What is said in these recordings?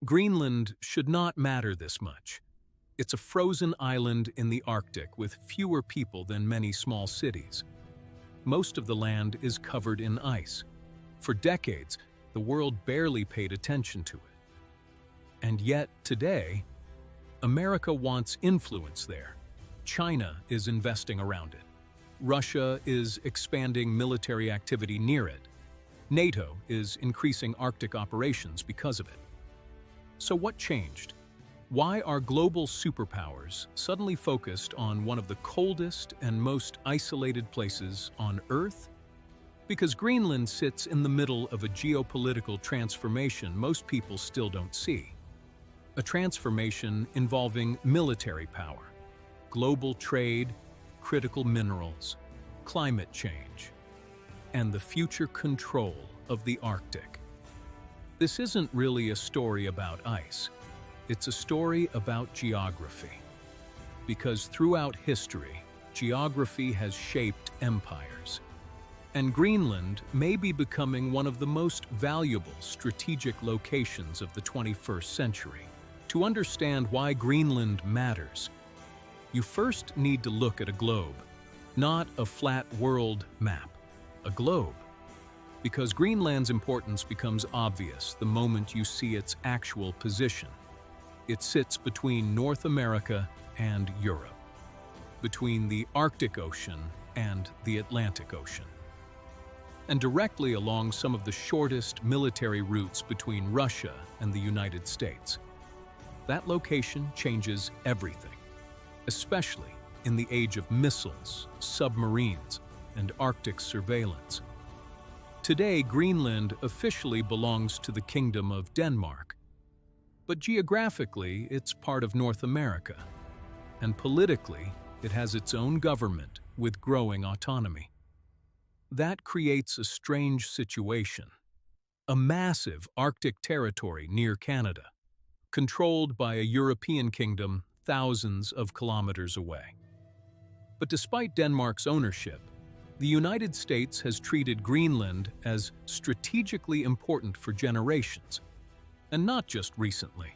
Greenland should not matter this much. It's a frozen island in the Arctic with fewer people than many small cities. Most of the land is covered in ice. For decades, the world barely paid attention to it. And yet, today, America wants influence there. China is investing around it. Russia is expanding military activity near it. NATO is increasing Arctic operations because of it. So what changed? Why are global superpowers suddenly focused on one of the coldest and most isolated places on Earth? Because Greenland sits in the middle of a geopolitical transformation most people still don't see. A transformation involving military power, global trade, critical minerals, climate change, and the future control of the Arctic. This isn't really a story about ice. It's a story about geography. Because throughout history, geography has shaped empires. And Greenland may be becoming one of the most valuable strategic locations of the 21st century. To understand why Greenland matters, you first need to look at a globe, not a flat world map, a globe. Because Greenland's importance becomes obvious the moment you see its actual position. It sits between North America and Europe, between the Arctic Ocean and the Atlantic Ocean, and directly along some of the shortest military routes between Russia and the United States. That location changes everything, especially in the age of missiles, submarines, and Arctic surveillance. Today, Greenland officially belongs to the Kingdom of Denmark, but geographically, it's part of North America, and politically, it has its own government with growing autonomy. That creates a strange situation. A massive Arctic territory near Canada, controlled by a European kingdom thousands of kilometers away. But despite Denmark's ownership, the United States has treated Greenland as strategically important for generations, and not just recently.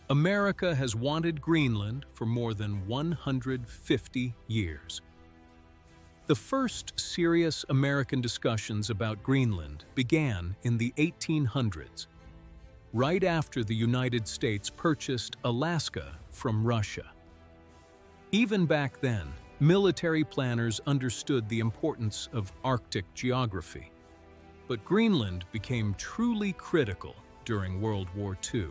America has wanted Greenland for more than 150 years. The first serious American discussions about Greenland began in the 1800s, right after the United States purchased Alaska from Russia. Even back then, military planners understood the importance of Arctic geography. But Greenland became truly critical during World War II.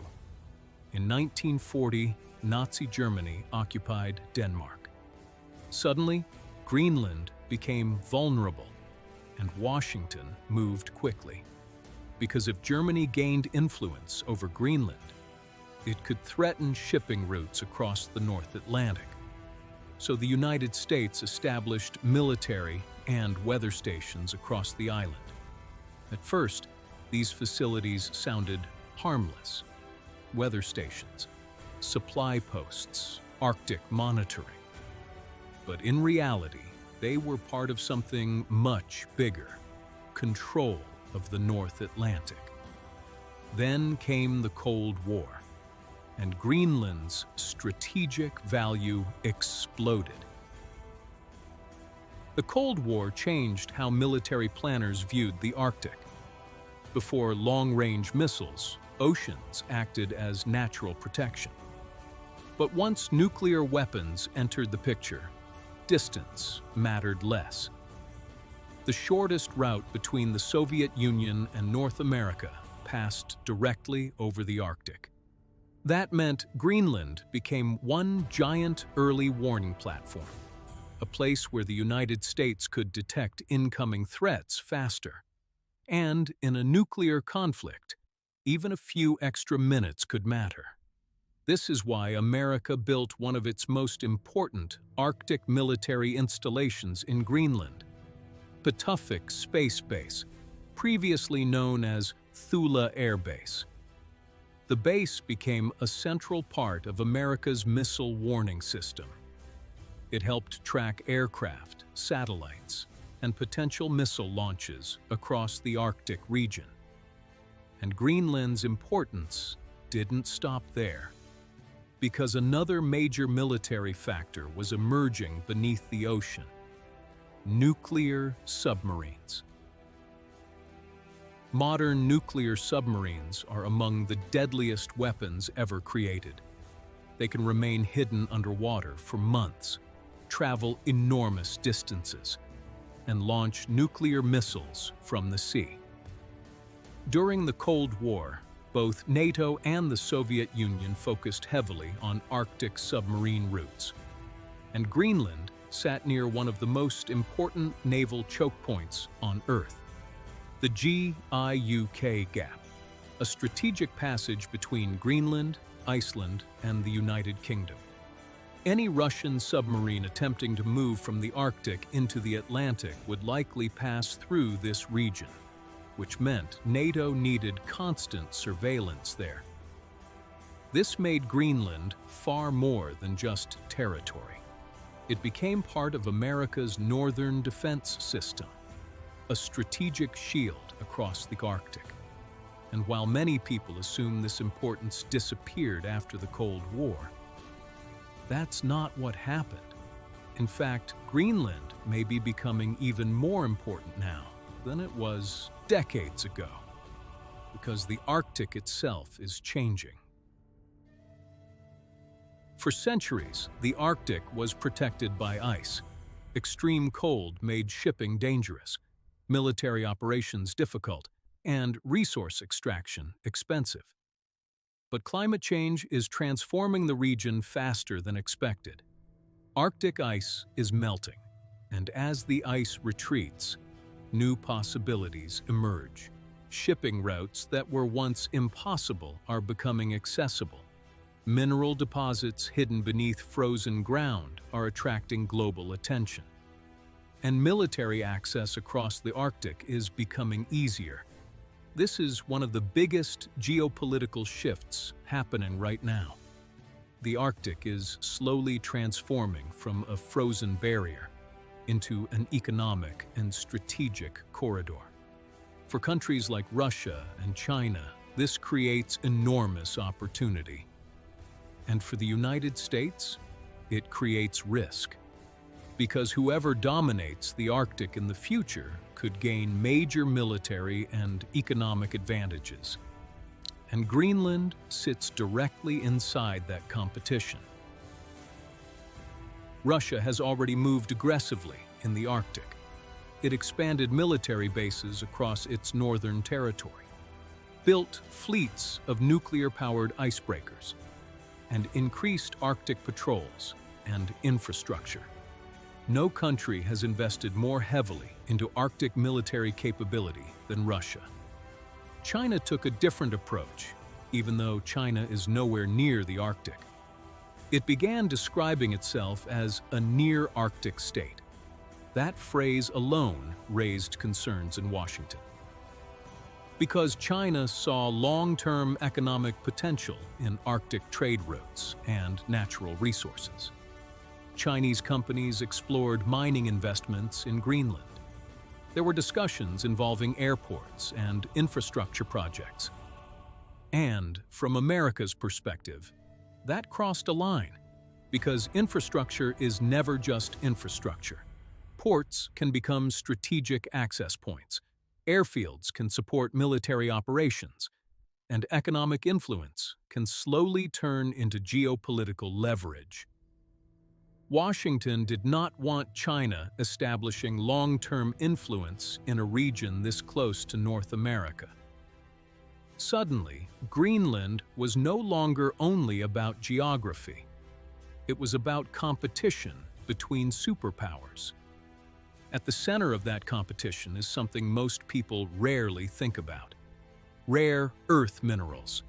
In 1940, Nazi Germany occupied Denmark. Suddenly, Greenland became vulnerable, and Washington moved quickly. Because if Germany gained influence over Greenland, it could threaten shipping routes across the North Atlantic. So the United States established military and weather stations across the island. At first, these facilities sounded harmless. Weather stations, supply posts, Arctic monitoring. But in reality, they were part of something much bigger: control of the North Atlantic. Then came the Cold War, and Greenland's strategic value exploded. The Cold War changed how military planners viewed the Arctic. Before long-range missiles, oceans acted as natural protection. But once nuclear weapons entered the picture, distance mattered less. The shortest route between the Soviet Union and North America passed directly over the Arctic. That meant Greenland became one giant early warning platform, a place where the United States could detect incoming threats faster. And in a nuclear conflict, even a few extra minutes could matter. This is why America built one of its most important Arctic military installations in Greenland, Patuxent Space Base, previously known as Thule Air Base. The base became a central part of America's missile warning system. It helped track aircraft, satellites, and potential missile launches across the Arctic region. And Greenland's importance didn't stop there, because another major military factor was emerging beneath the ocean: nuclear submarines. Modern nuclear submarines are among the deadliest weapons ever created. They can remain hidden underwater for months, travel enormous distances, and launch nuclear missiles from the sea. During the Cold War, both NATO and the Soviet Union focused heavily on Arctic submarine routes, and Greenland sat near one of the most important naval choke points on Earth, the GIUK Gap, a strategic passage between Greenland, Iceland, and the United Kingdom. Any Russian submarine attempting to move from the Arctic into the Atlantic would likely pass through this region, which meant NATO needed constant surveillance there. This made Greenland far more than just territory. It became part of America's northern defense system, a strategic shield across the Arctic. And while many people assume this importance disappeared after the Cold War, that's not what happened. In fact, Greenland may be becoming even more important now than it was decades ago, because the Arctic itself is changing. For centuries, the Arctic was protected by ice. Extreme cold made shipping dangerous, military operations difficult, and resource extraction expensive. But climate change is transforming the region faster than expected. Arctic ice is melting, and as the ice retreats, new possibilities emerge. Shipping routes that were once impossible are becoming accessible. Mineral deposits hidden beneath frozen ground are attracting global attention. And military access across the Arctic is becoming easier. This is one of the biggest geopolitical shifts happening right now. The Arctic is slowly transforming from a frozen barrier into an economic and strategic corridor. For countries like Russia and China, this creates enormous opportunity. And for the United States, it creates risk. Because whoever dominates the Arctic in the future could gain major military and economic advantages. And Greenland sits directly inside that competition. Russia has already moved aggressively in the Arctic. It expanded military bases across its northern territory, built fleets of nuclear-powered icebreakers, and increased Arctic patrols and infrastructure. No country has invested more heavily into Arctic military capability than Russia. China took a different approach, even though China is nowhere near the Arctic. It began describing itself as a near-Arctic state. That phrase alone raised concerns in Washington. Because China saw long-term economic potential in Arctic trade routes and natural resources. Chinese companies explored mining investments in Greenland. There were discussions involving airports and infrastructure projects. And from America's perspective, that crossed a line, because infrastructure is never just infrastructure. Ports can become strategic access points. Airfields can support military operations, and economic influence can slowly turn into geopolitical leverage. Washington did not want China establishing long-term influence in a region this close to North America. Suddenly, Greenland was no longer only about geography. It was about competition between superpowers. At the center of that competition is something most people rarely think about: rare earth minerals.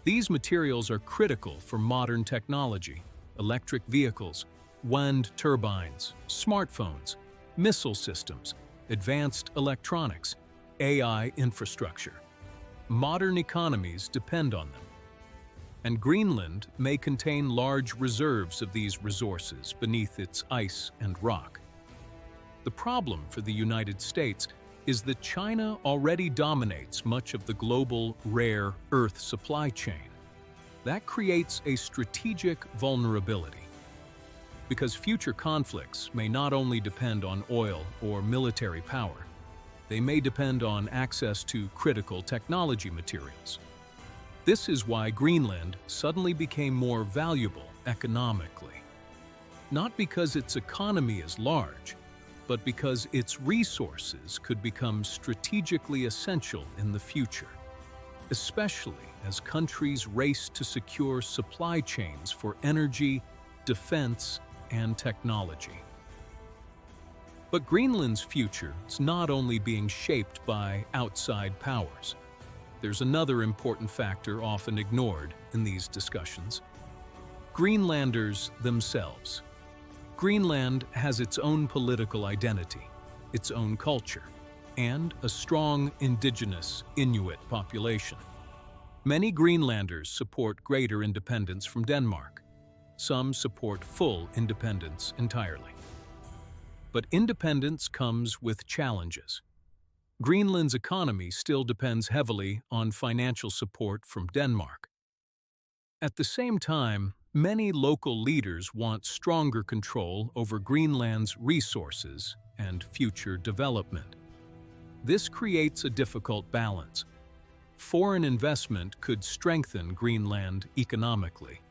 These materials are critical for modern technology, electric vehicles, wind turbines, smartphones, missile systems, advanced electronics, AI infrastructure. Modern economies depend on them. And Greenland may contain large reserves of these resources beneath its ice and rock. The problem for the United States is that China already dominates much of the global rare earth supply chain. That creates a strategic vulnerability, because future conflicts may not only depend on oil or military power, they may depend on access to critical technology materials. This is why Greenland suddenly became more valuable economically. Not because its economy is large, but because its resources could become strategically essential in the future, especially as countries race to secure supply chains for energy, defense, and technology. But Greenland's future is not only being shaped by outside powers. There's another important factor often ignored in these discussions: Greenlanders themselves. Greenland has its own political identity, its own culture, and a strong indigenous Inuit population. Many Greenlanders support greater independence from Denmark. Some support full independence entirely. But independence comes with challenges. Greenland's economy still depends heavily on financial support from Denmark. At the same time, many local leaders want stronger control over Greenland's resources and future development. This creates a difficult balance. Foreign investment could strengthen Greenland economically,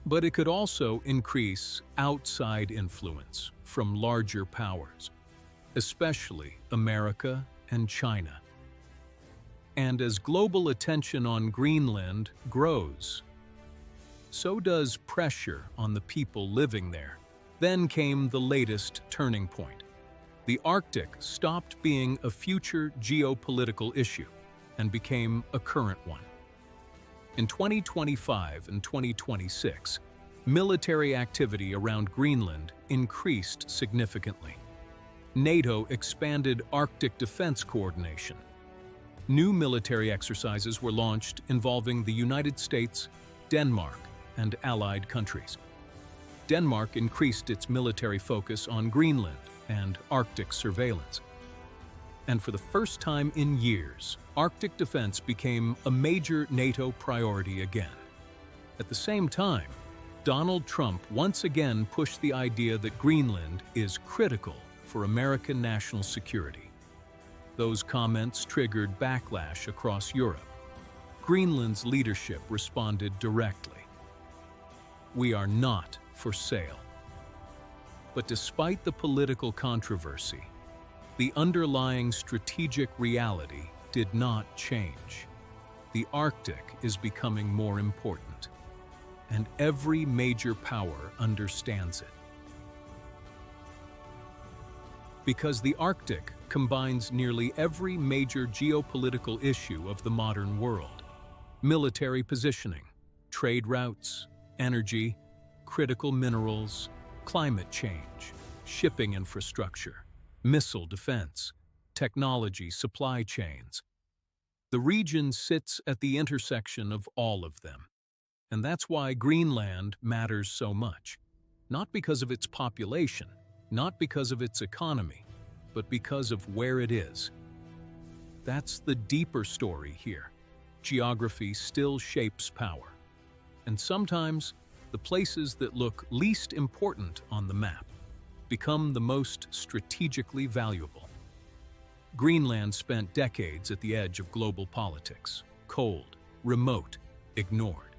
but it could also increase outside influence from larger powers, especially America and China. And as global attention on Greenland grows, so does pressure on the people living there. Then came the latest turning point. The Arctic stopped being a future geopolitical issue and became a current one. In 2025 and 2026, military activity around Greenland increased significantly. NATO expanded Arctic defense coordination. New military exercises were launched involving the United States, Denmark, and allied countries. Denmark increased its military focus on Greenland and Arctic surveillance. And for the first time in years, Arctic defense became a major NATO priority again. At the same time, Donald Trump once again pushed the idea that Greenland is critical for American national security. Those comments triggered backlash across Europe. Greenland's leadership responded directly. We are not for sale. But despite the political controversy, the underlying strategic reality did not change. The Arctic is becoming more important, and every major power understands it. Because the Arctic combines nearly every major geopolitical issue of the modern world: military positioning, trade routes, energy, critical minerals, climate change, shipping infrastructure, missile defense, technology supply chains. The region sits at the intersection of all of them. And that's why Greenland matters so much. Not because of its population, not because of its economy, but because of where it is. That's the deeper story here. Geography still shapes power. And sometimes, the places that look least important on the map become the most strategically valuable. Greenland spent decades at the edge of global politics, cold, remote, ignored.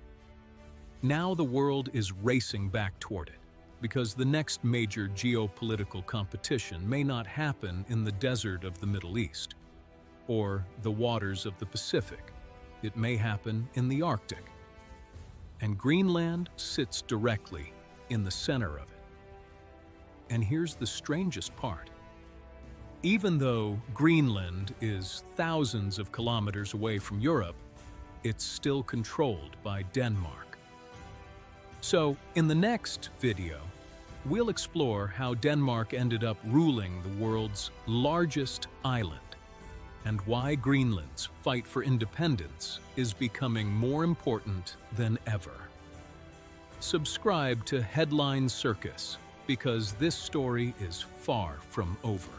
Now the world is racing back toward it, because the next major geopolitical competition may not happen in the desert of the Middle East or the waters of the Pacific. It may happen in the Arctic. And Greenland sits directly in the center of it. And here's the strangest part. Even though Greenland is thousands of kilometers away from Europe, it's still controlled by Denmark. So, in the next video, we'll explore how Denmark ended up ruling the world's largest island, and why Greenland's fight for independence is becoming more important than ever. Subscribe to Headline Circus, because this story is far from over.